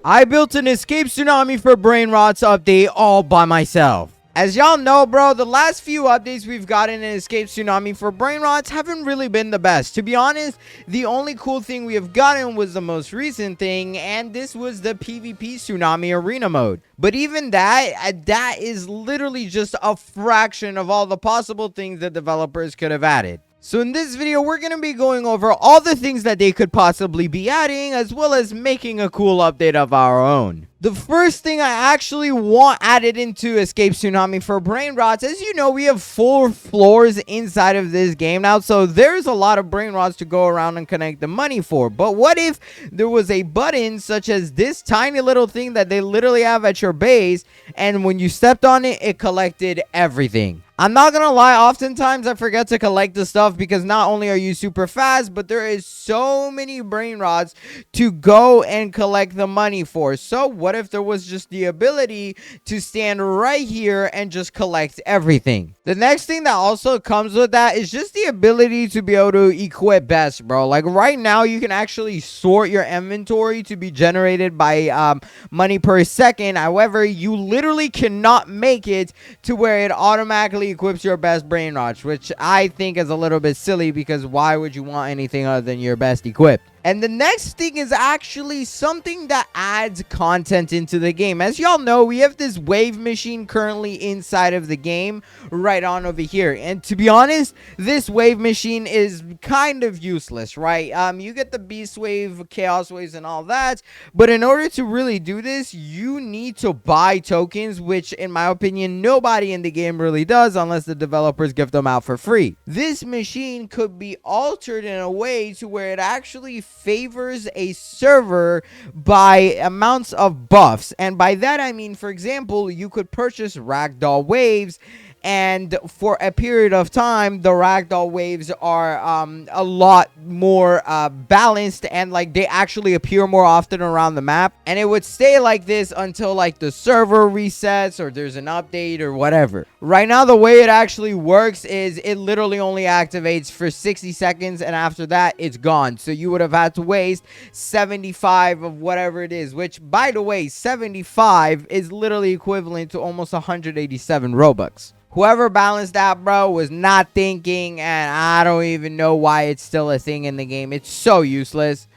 I built an Escape Tsunami for Brainrots update all by myself. As y'all know, bro, the last few updates we've gotten in Escape Tsunami for Brainrots haven't really been the best. To be honest, the only cool thing we have gotten was the most recent thing, and this was the PvP Tsunami Arena mode. But even that is literally just a fraction of all the possible things that developers could have added. So in this video, we're going to be going over all the things that they could possibly be adding, as well as making a cool update of our own. The first thing I actually want added into Escape Tsunami for Brainrots, as you know, we have 4 floors inside of this game now, so there's a lot of Brainrots to go around and connect the money for. But what if there was a button such as this tiny little thing that they literally have at your base, and when you stepped on it, it collected everything? I'm not gonna lie, oftentimes I forget to collect the stuff because not only are you super fast, but there is so many Brainrots to go and collect the money for. So what if there was just the ability to stand right here and just collect everything? The next thing that also comes with that is just the ability to be able to equip best, bro. Like right now, you can actually sort your inventory to be generated by money per second. However, you literally cannot make it to where it automatically equips your best Brainrots, which I think is a little bit silly, because why would you want anything other than your best equipped? And the next thing is actually something that adds content into the game. As y'all know, we have this wave machine currently inside of the game right on over here. And to be honest, this wave machine is kind of useless, right? You get the beast wave, chaos waves, and all that. But in order to really do this, you need to buy tokens, which in my opinion, nobody in the game really does unless the developers give them out for free. This machine could be altered in a way to where it actually favors a server by amounts of buffs. And by that I mean, for example, you could purchase ragdoll waves, and for a period of time the ragdoll waves are a lot more balanced, and like they actually appear more often around the map, and it would stay like this until like the server resets or there's an update or whatever. Right now, the way it actually works is it literally only activates for 60 seconds, and after that it's gone. So you would have had to waste 75 of whatever it is, which by the way, 75 is literally equivalent to almost 187 Robux. Whoever balanced that, bro, was not thinking, and I don't even know why it's still a thing in the game. It's so useless.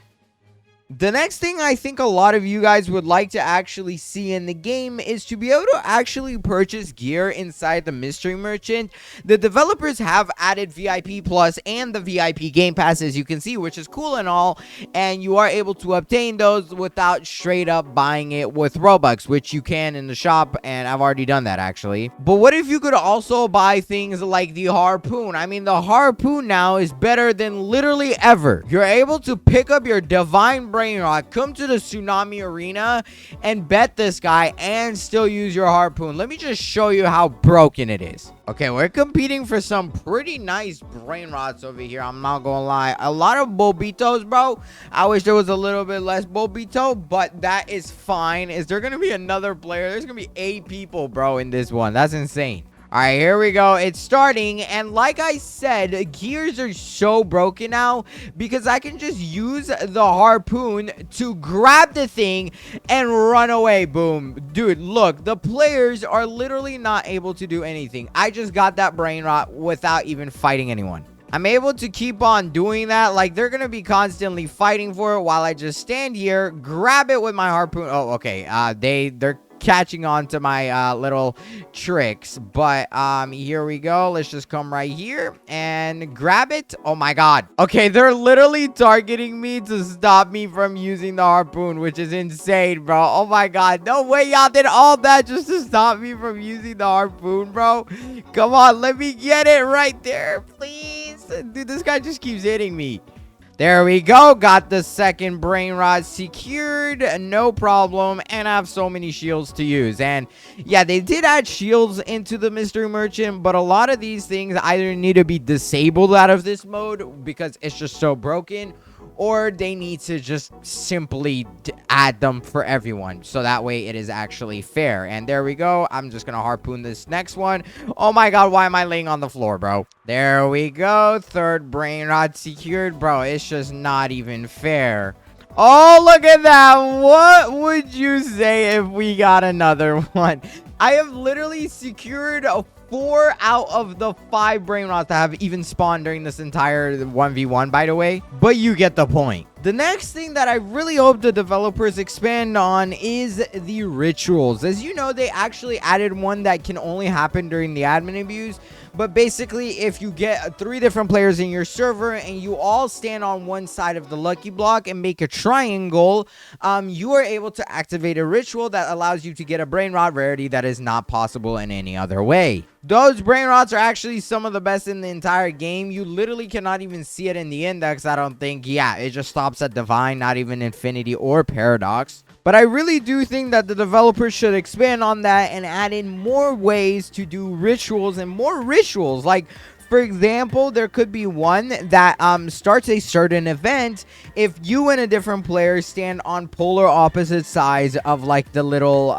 The next thing I think a lot of you guys would like to actually see in the game is to be able to actually purchase gear inside the mystery merchant. The developers have added VIP Plus and the VIP Game Pass, as you can see, which is cool and all, and you are able to obtain those without straight up buying it with Robux, which you can in the shop, and I've already done that actually. But what if you could also buy things like the harpoon? I mean, the harpoon now is better than literally ever. You're able to pick up your divine Brainrot, come to the Tsunami Arena and bet this guy and still use your harpoon. Let me just show you how broken it is. Okay, we're competing for some pretty nice Brainrots over here. I'm not gonna lie. A lot of Bobitos, bro. I wish there was a little bit less Bobito, but that is fine. Is there gonna be another player? There's gonna be 8 people, bro, in this one. That's insane. All right, here we go. It's starting, and like I said, gears are so broken now because I can just use the harpoon to grab the thing and run away. Boom. Dude, look, the players are literally not able to do anything. I just got that Brainrot without even fighting anyone. I'm able to keep on doing that. Like, they're gonna be constantly fighting for it while I just stand here, grab it with my harpoon. Oh, okay. They're catching on to my little tricks, but here we go. Let's just come right here and grab it. Oh my god. Okay, they're literally targeting me to stop me from using the harpoon, which is insane, bro. Oh my god, no way y'all did all that just to stop me from using the harpoon, bro. Come on, let me get it right there, please. Dude, this guy just keeps hitting me. There we go. Got the second Brainrot secured. No problem. And I have so many shields to use. And yeah, they did add shields into the mystery merchant, but a lot of these things either need to be disabled out of this mode because it's just so broken, or they need to just simply add them for everyone, so that way it is actually fair. And there we go. I'm just gonna harpoon this next one. Oh my god, why am I laying on the floor, bro? There we go. Third Brainrot secured. Bro, it's just not even fair. Oh, look at that. What would you say if we got another one? I have literally secured 4 out of the 5 brain rots that have even spawned during this entire 1v1, by the way. But you get the point. The next thing that I really hope the developers expand on is the rituals. As you know, they actually added one that can only happen during the admin abuse. But basically, if you get 3 different players in your server and you all stand on one side of the lucky block and make a triangle, you are able to activate a ritual that allows you to get a brain rot rarity that is not possible in any other way. Those brain rots are actually some of the best in the entire game. You literally cannot even see it in the index, I don't think. Yeah, it just stops at divine, not even infinity or paradox. But I really do think that the developers should expand on that and add in more ways to do rituals and more rituals. Like, for example, there could be one that starts a certain event if you and a different player stand on polar opposite sides of like the little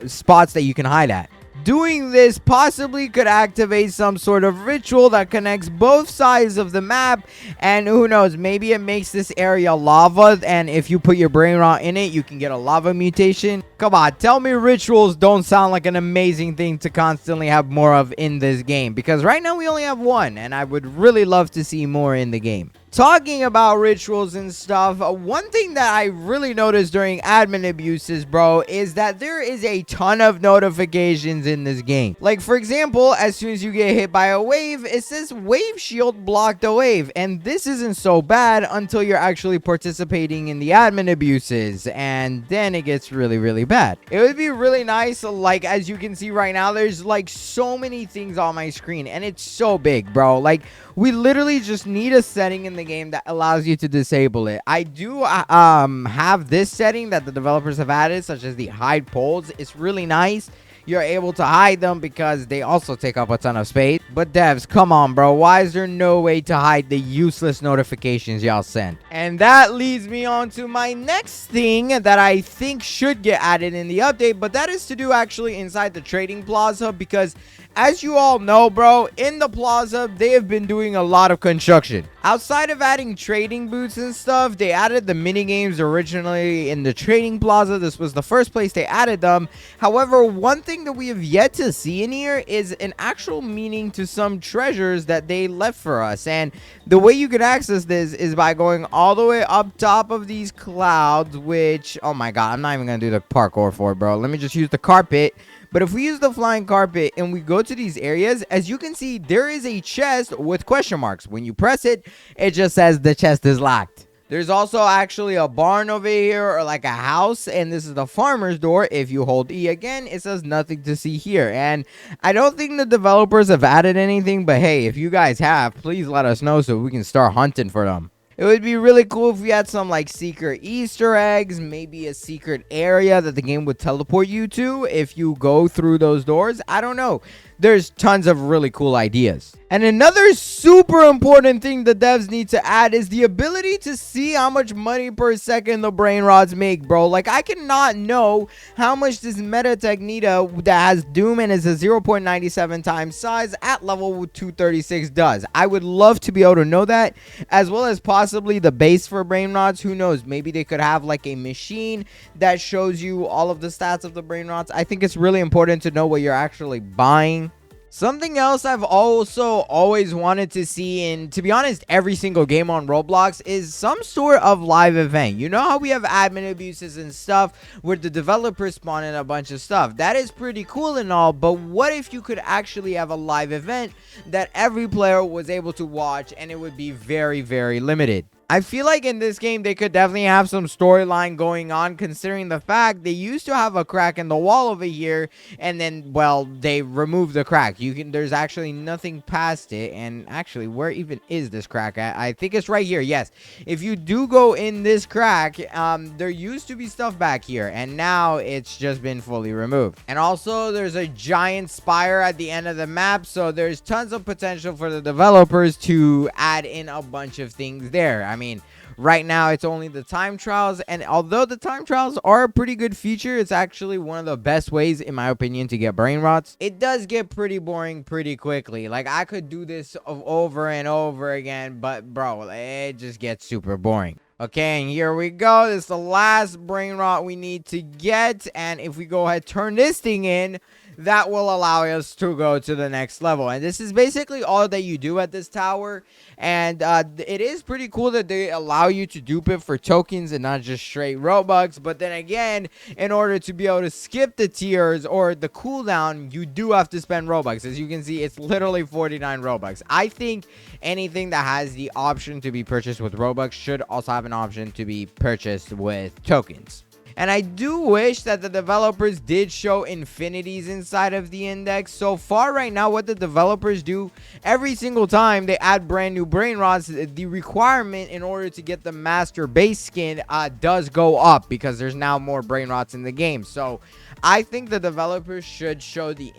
spots that you can hide at. Doing this possibly could activate some sort of ritual that connects both sides of the map, and who knows, maybe it makes this area lava, and if you put your brain rot in it, you can get a lava mutation. Come on, tell me rituals don't sound like an amazing thing to constantly have more of in this game, because right now we only have one, and I would really love to see more in the game. Talking about rituals and stuff, one thing that I really noticed during admin abuses, bro, is that there is a ton of notifications in this game. Like, for example, as soon as you get hit by a wave, it says wave shield blocked a wave. And this isn't so bad until you're actually participating in the admin abuses. And then it gets really, really bad. It would be really nice, like, as you can see right now, there's like so many things on my screen. And it's so big, bro. Like, we literally just need a setting in the game that allows you to disable it. I do have this setting that the developers have added, such as the hide poles. It's really nice. You're able to hide them because they also take up a ton of space. But devs, come on, bro. Why is there no way to hide the useless notifications y'all send? And that leads me on to my next thing that I think should get added in the update, but that is to do actually inside the trading plaza, because as you all know, bro, in the plaza, they have been doing a lot of construction. Outside of adding trading booths and stuff, they added the mini games originally in the trading plaza. This was the first place they added them. However, one thing that we have yet to see in here is an actual meaning to some treasures that they left for us. And the way you can access this is by going all the way up top of these clouds, which, oh my god, I'm not even gonna do the parkour for it, bro. Let me just use the carpet. But if we use the flying carpet and we go to these areas, as you can see, there is a chest with question marks. When you press it, it just says the chest is locked. There's also actually a barn over here, or like a house, and this is the farmer's door. If you hold E again, it says nothing to see here. And I don't think the developers have added anything, but hey, if you guys have, please let us know so we can start hunting for them. It would be really cool if we had some like secret Easter eggs, maybe a secret area that the game would teleport you to if you go through those doors. I don't know. There's tons of really cool ideas. And another super important thing the devs need to add is the ability to see how much money per second the brain rods make, bro. Like, I cannot know how much this meta Technita that has Doom and is a 0.97 times size at level 236 does. I would love to be able to know that, as well as possibly the base for brain rods. Who knows? Maybe they could have like a machine that shows you all of the stats of the brain rods. I think it's really important to know what you're actually buying. Something else I've also always wanted to see in, to be honest, every single game on Roblox is some sort of live event. You know how we have admin abuses and stuff where the developers spawn in a bunch of stuff. That is pretty cool and all, but what if you could actually have a live event that every player was able to watch, and it would be very, very limited? I feel like in this game, they could definitely have some storyline going on, considering the fact they used to have a crack in the wall over here, and then, well, they removed the crack. There's actually nothing past it, and actually, where even is this crack at? I think it's right here, yes. If you do go in this crack, there used to be stuff back here, and now it's just been fully removed. And also, there's a giant spire at the end of the map, so there's tons of potential for the developers to add in a bunch of things there. I mean, right now it's only the time trials, and although the time trials are a pretty good feature, it's actually one of the best ways, in my opinion, to get brain rots. It does get pretty boring pretty quickly. Like, I could do this over and over again, but bro, it just gets super boring. Okay, and here we go. This is the last brain rot we need to get. And if we go ahead, turn this thing in, that will allow us to go to the next level. And this is basically all that you do at this tower. And it is pretty cool that they allow you to dupe it for tokens and not just straight Robux. But then again, in order to be able to skip the tiers or the cooldown, you do have to spend Robux. As you can see, it's literally 49 Robux. I think anything that has the option to be purchased with Robux should also have an option to be purchased with tokens. And I do wish that the developers did show infinities inside of the index. So far right now, what the developers do every single time they add brand new brain rots, the requirement in order to get the master base skin does go up because there's now more brain rots in the game. So I think the developers should show the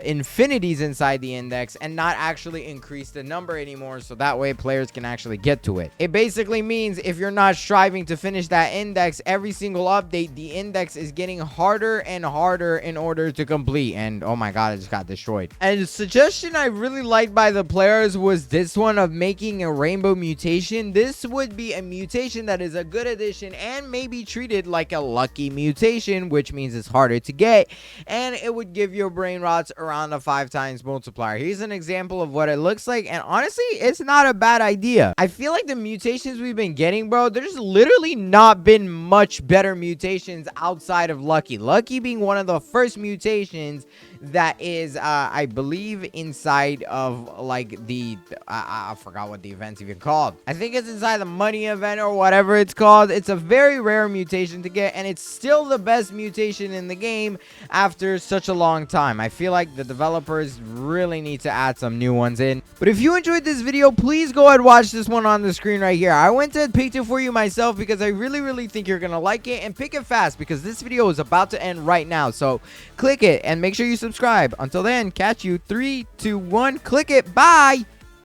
infinities inside the index and not actually increase the number anymore, so that way players can actually get to it. It basically means if you're not striving to finish that index, every single update, the index is getting harder and harder in order to complete. And oh my god, it just got destroyed. And a suggestion I really liked by the players was this one of making a rainbow mutation. This would be a mutation that is a good addition and maybe treated like a lucky mutation, which means it's harder to get, and it would give your brain rots around a 5 times multiplier. Here's an example of what it looks like, and honestly, it's not a bad idea. I feel like the mutations we've been getting, bro, there's literally not been much better mutations outside of Lucky being one of the first mutations that is I believe inside of like the I forgot what the event's even called. I think it's inside the money event or whatever it's called. It's a very rare mutation to get, and it's still the best mutation in the game after such a long time. I feel like the developers really need to add some new ones in. But if you enjoyed this video, please go ahead and watch this one on the screen right here. I went and picked it for you myself because I really think you're gonna like it, and pick it fast because this video is about to end right now. So click it and make sure you subscribe. Until then, catch you. 3, 2, 1. Click it. Bye.